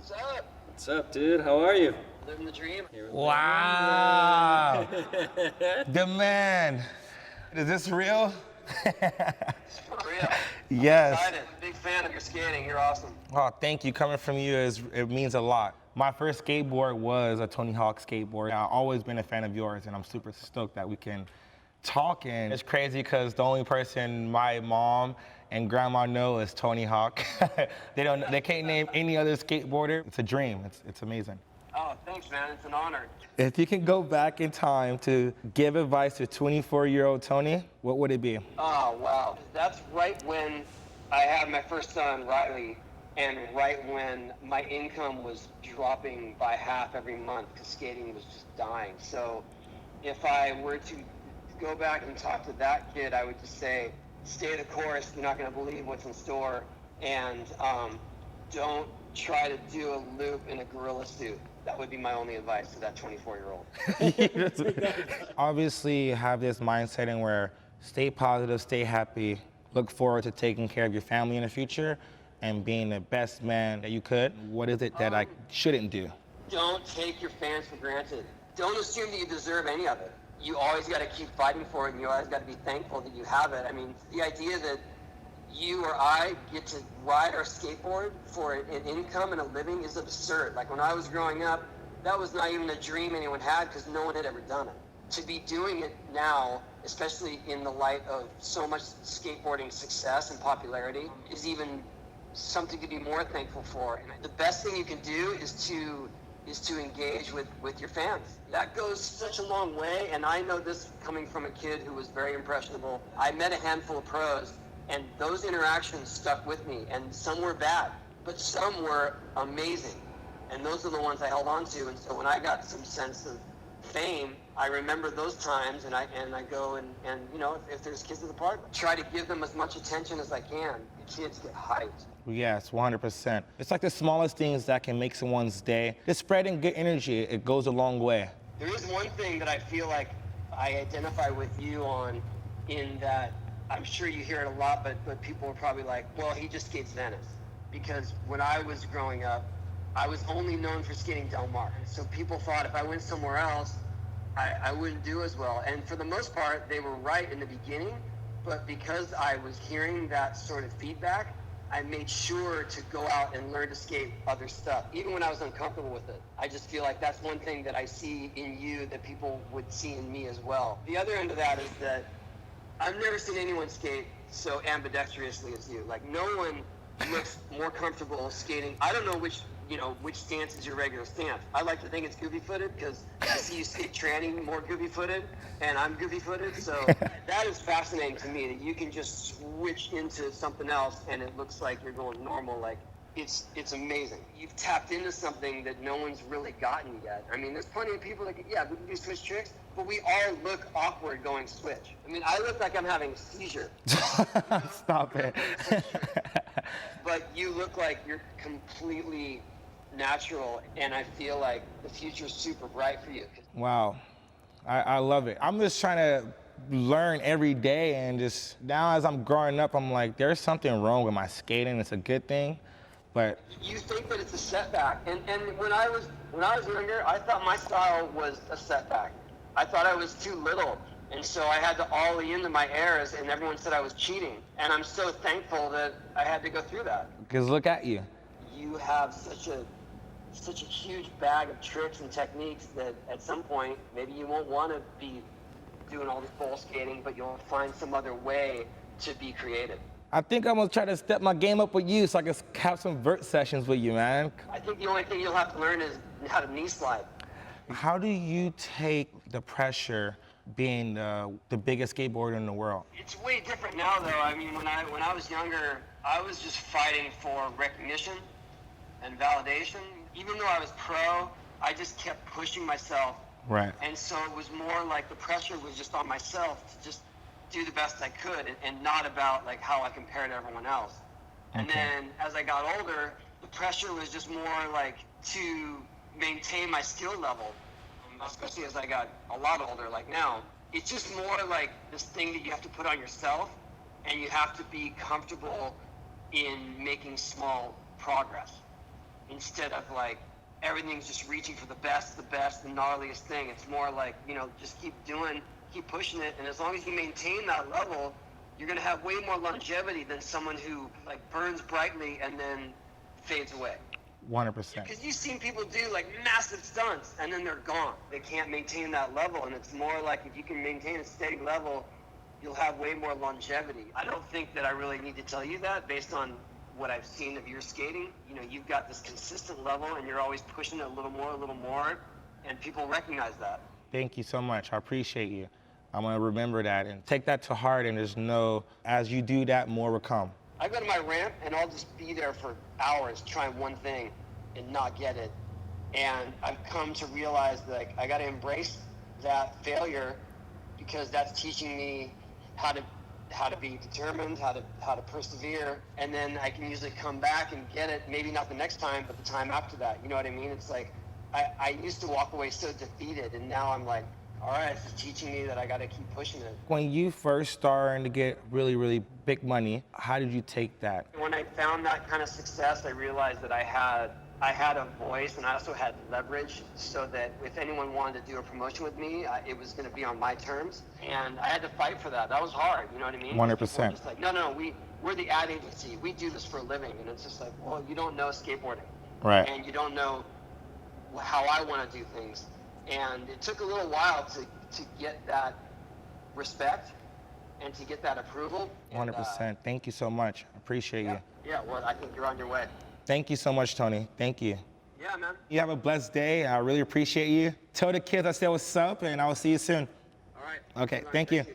What's up? What's up, dude? How are you? Living the dream. Wow. The man. Is this real? It's for real. Yes. I'm excited. Big fan of your skating. You're awesome. Oh, thank you. Coming from you, it means a lot. My first skateboard was a Tony Hawk skateboard. I've always been a fan of yours, and I'm super stoked that we can talk. And it's crazy because the only person my mom and grandma know is Tony Hawk. They can't name any other skateboarder. It's a dream. It's amazing. Oh, thanks, man. It's an honor. If you can go back in time to give advice to 24-year-old Tony, what would it be? Oh, wow. That's right when I had my first son, Riley, and right when my income was dropping by half every month because skating was just dying. So if I were to go back and talk to that kid, I would just say, stay the course. You're not going to believe what's in store. And don't try to do a loop in a gorilla suit. That would be my only advice to that 24-year-old. Obviously, you have this mindset in where stay positive, stay happy, look forward to taking care of your family in the future and being the best man that you could. What is it that I shouldn't do? Don't take your fans for granted. Don't assume that you deserve any of it. You always got to keep fighting for it, and you always got to be thankful that you have it. I mean, the idea that you or I get to ride our skateboard for an income and a living is absurd. Like when I was growing up, that was not even a dream anyone had because no one had ever done it. To be doing it now, especially in the light of so much skateboarding success and popularity, is even something to be more thankful for. And the best thing you can do is to engage with your fans. That goes such a long way, and I know this coming from a kid who was very impressionable. I met a handful of pros, and those interactions stuck with me, and some were bad, but some were amazing. And those are the ones I held on to. And so when I got some sense of fame, I remember those times, and I go and you know, if there's kids at the park, try to give them as much attention as I can. The kids get hyped. Yes, 100%. It's like the smallest things that can make someone's day. Just spreading good energy, it goes a long way. There is one thing that I feel like I identify with you on, in that I'm sure you hear it a lot, but people are probably like, well, he just skates Venice. Because when I was growing up, I was only known for skating Del Mar. So people thought if I went somewhere else, I wouldn't do as well. And for the most part, they were right in the beginning, but because I was hearing that sort of feedback, I made sure to go out and learn to skate other stuff, even when I was uncomfortable with it. I just feel like that's one thing that I see in you that people would see in me as well. The other end of that is that I've never seen anyone skate so ambidextrously as you. Like, no one looks more comfortable skating. I don't know which stance is your regular stance. I like to think it's goofy-footed because I see you skate tranny more goofy-footed, and I'm goofy-footed. So that is fascinating to me, that you can just switch into something else and it looks like you're going normal. Like, it's amazing. You've tapped into something that no one's really gotten yet. I mean, there's plenty of people that we can do switch tricks, but we all look awkward going switch. I mean, I look like I'm having a seizure. Stop it. But you look like you're completely natural, and I feel like the future's super bright for you. Wow, I love it. I'm just trying to learn every day, and just now as I'm growing up, I'm like, there's something wrong with my skating. It's a good thing, but you think that it's a setback. And when I was younger, I thought my style was a setback. I thought I was too little, and so I had to ollie into my airs, and everyone said I was cheating. And I'm so thankful that I had to go through that. Because look at you. You have such a huge bag of tricks and techniques that at some point, maybe you won't want to be doing all this bowl skating, but you'll find some other way to be creative. I think I'm gonna try to step my game up with you so I can have some vert sessions with you, man. I think the only thing you'll have to learn is how to knee slide. How do you take the pressure being the biggest skateboarder in the world? It's way different now, though. I mean, when I was younger, I was just fighting for recognition and validation. Even though I was pro, I just kept pushing myself. Right. And so it was more like the pressure was just on myself to just do the best I could, and not about like how I compared to everyone else. And then as I got older, the pressure was just more like to maintain my skill level, especially as I got a lot older, like now. It's just more like this thing that you have to put on yourself, and you have to be comfortable in making small progress. instead of like everything's just reaching for the best, the gnarliest thing. It's more like, you know, just keep pushing it, and as long as you maintain that level, you're gonna have way more longevity than someone who like burns brightly and then fades away. 100%. Because you've seen people do like massive stunts and then they're gone. They can't maintain that level, and it's more like if you can maintain a steady level, you'll have way more longevity. I don't think that I really need to tell you that based on what I've seen of your skating. You know, you've got this consistent level and you're always pushing it a little more, and people recognize that. Thank you so much. I appreciate you. I'm gonna remember that and take that to heart, and just know as you do that, more will come. I go to my ramp and I'll just be there for hours trying one thing and not get it. And I've come to realize that like, I gotta embrace that failure, because that's teaching me how to be determined, how to persevere, and then I can usually come back and get it, maybe not the next time, but the time after that. You know what I mean? It's like, I used to walk away so defeated, and now I'm like, all right, this is teaching me that I gotta keep pushing it. When you first started to get really, really big money, how did you take that? When I found that kind of success, I realized that I had a voice, and I also had leverage, so that if anyone wanted to do a promotion with me, it was going to be on my terms, and I had to fight for that. That was hard, you know what I mean? 100%. People were just like, no, we're the ad agency. We do this for a living, and it's just like, well, you don't know skateboarding, Right. and you don't know how I want to do things, and it took a little while to get that respect and to get that approval. 100%. Thank you so much. I appreciate you. Yeah, well, I think you're on your way. Thank you so much, Tony. Thank you. Yeah, man. You have a blessed day. I really appreciate you. Tell the kids I said what's up, and I will see you soon. All right. Okay, thank you.